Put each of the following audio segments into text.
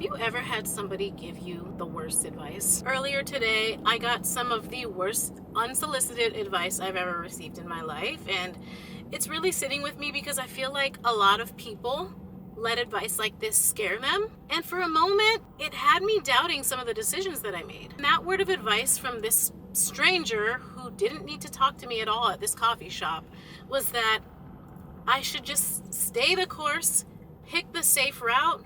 you ever had somebody give you the worst advice? Earlier today, I got some of the worst unsolicited advice I've ever received in my life, and it's really sitting with me because I feel like a lot of people let advice like this scare them. And for a moment, it had me doubting some of the decisions that I made. And that word of advice from this stranger who didn't need to talk to me at all at this coffee shop was that I should just stay the course, pick the safe route,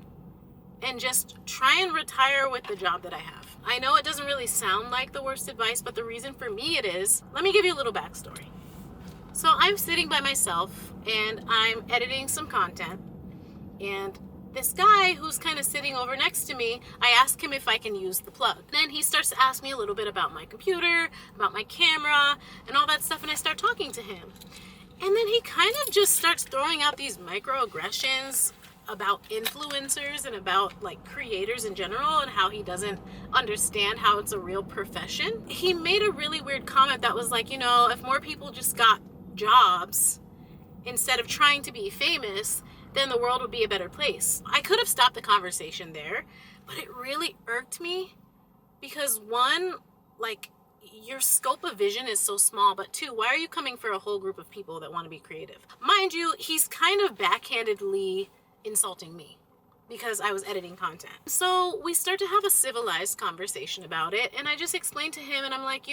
and just try and retire with the job that I have. I know it doesn't really sound like the worst advice, but the reason for me it is, let me give you a little backstory. So I'm sitting by myself and I'm editing some content, and this guy who's kind of sitting over next to me, I ask him if I can use the plug. Then he starts to ask me a little bit about my computer, about my camera, and all that stuff, and I start talking to him. And then he kind of just starts throwing out these microaggressions about influencers and about like creators in general and how he doesn't understand how it's a real profession. He made a really weird comment that was like, if more people just got jobs instead of trying to be famous, then the world would be a better place. I could have stopped the conversation there, but it really irked me because one, like, your scope of vision is so small, but two, why are you coming for a whole group of people that want to be creative? Mind you, he's kind of backhandedly insulting me because I was editing content. So we start to have a civilized conversation about it, and I just explained to him, and I'm like,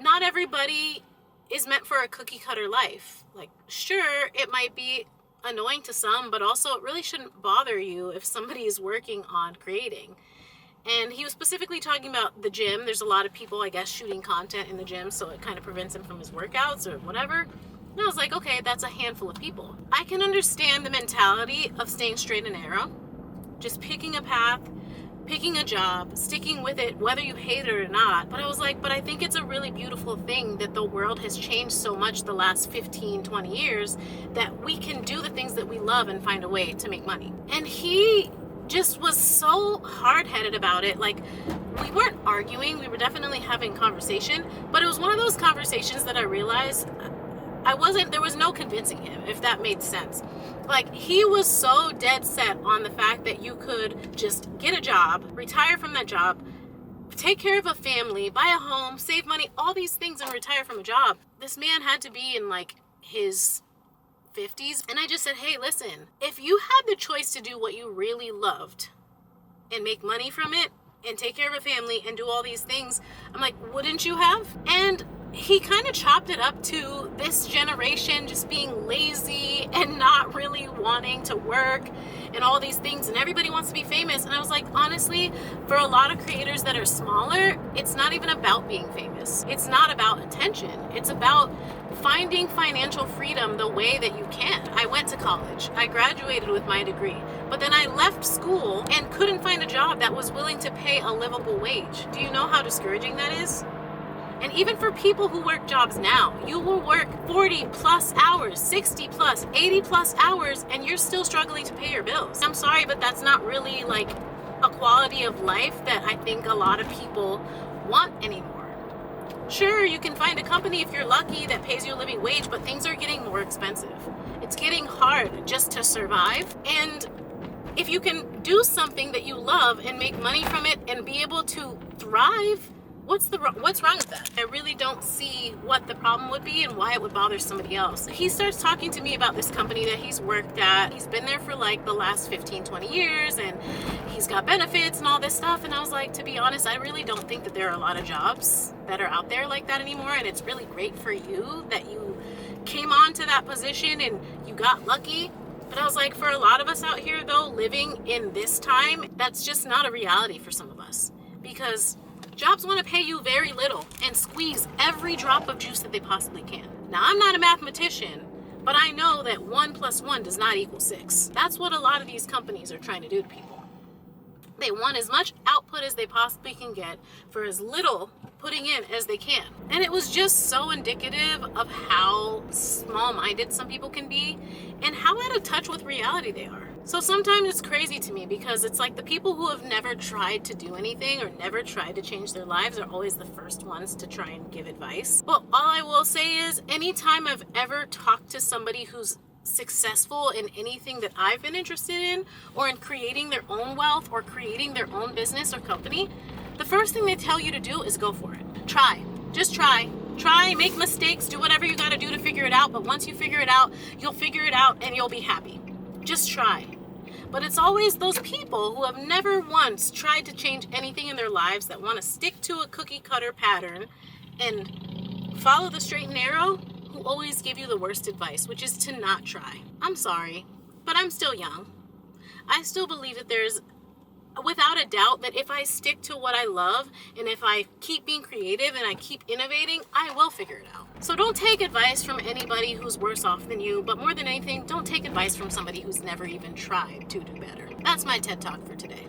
not everybody is meant for a cookie cutter life. Like, sure, it might be annoying to some, but also it really shouldn't bother you if somebody is working on creating. And he was specifically talking about the gym. There's a lot of people, I guess, shooting content in the gym, so it kind of prevents him from his workouts or whatever. And I was like, okay, that's a handful of people. I can understand the mentality of staying straight and narrow, just picking a path, picking a job, sticking with it, whether you hate it or not. But I was like, but I think it's a really beautiful thing that the world has changed so much the last 15, 20 years that we can do the things that we love and find a way to make money. And he just was so hard-headed about it. Like, we weren't arguing, we were definitely having conversation, but it was one of those conversations that I realized there was no convincing him, if that made sense. Like, he was so dead set on the fact that you could just get a job, retire from that job, take care of a family, buy a home, save money, all these things, and retire from a job. This man had to be in like his 50s, and I just said, hey, listen, if you had the choice to do what you really loved and make money from it and take care of a family and do all these things, I'm like, wouldn't you have? And he kind of chopped it up to this generation just being lazy and not really wanting to work and all these things, and everybody wants to be famous. And I was like, honestly, for a lot of creators that are smaller, it's not even about being famous. It's not about attention. It's about finding financial freedom the way that you can. I went to college. I graduated with my degree. But then I left school and couldn't find a job that was willing to pay a livable wage. Do you know how discouraging that is? And even for people who work jobs now, you will work 40 plus hours, 60 plus, 80 plus hours, and you're still struggling to pay your bills. I'm sorry, but that's not really like a quality of life that I think a lot of people want anymore. Sure, you can find a company if you're lucky that pays you a living wage, but things are getting more expensive. It's getting hard just to survive. And if you can do something that you love and make money from it and be able to thrive, what's wrong with that? I really don't see what the problem would be and why it would bother somebody else. He starts talking to me about this company that he's worked at. He's been there for like the last 15, 20 years, and he's got benefits and all this stuff. And I was like, to be honest, I really don't think that there are a lot of jobs that are out there like that anymore. And it's really great for you that you came on to that position and you got lucky. But I was like, for a lot of us out here though, living in this time, that's just not a reality for some of us, because jobs want to pay you very little and squeeze every drop of juice that they possibly can. Now, I'm not a mathematician, but I know that 1 + 1 does not equal 6. That's what a lot of these companies are trying to do to people. They want as much output as they possibly can get for as little putting in as they can. And it was just so indicative of how small-minded some people can be and how out of touch with reality they are. So sometimes it's crazy to me because it's like the people who have never tried to do anything or never tried to change their lives are always the first ones to try and give advice. But all I will say is anytime I've ever talked to somebody who's successful in anything that I've been interested in, or in creating their own wealth or creating their own business or company, the first thing they tell you to do is go for it. Try. Just try. Try, make mistakes, do whatever you got to do to figure it out. But once you figure it out, you'll figure it out and you'll be happy. Just try. But it's always those people who have never once tried to change anything in their lives that want to stick to a cookie cutter pattern and follow the straight and narrow, who always give you the worst advice, which is to not try. I'm sorry, but I'm still young. I still believe that there's, without a doubt, that if I stick to what I love and if I keep being creative and I keep innovating, I will figure it out. So don't take advice from anybody who's worse off than you, but more than anything, don't take advice from somebody who's never even tried to do better. That's my TED Talk for today.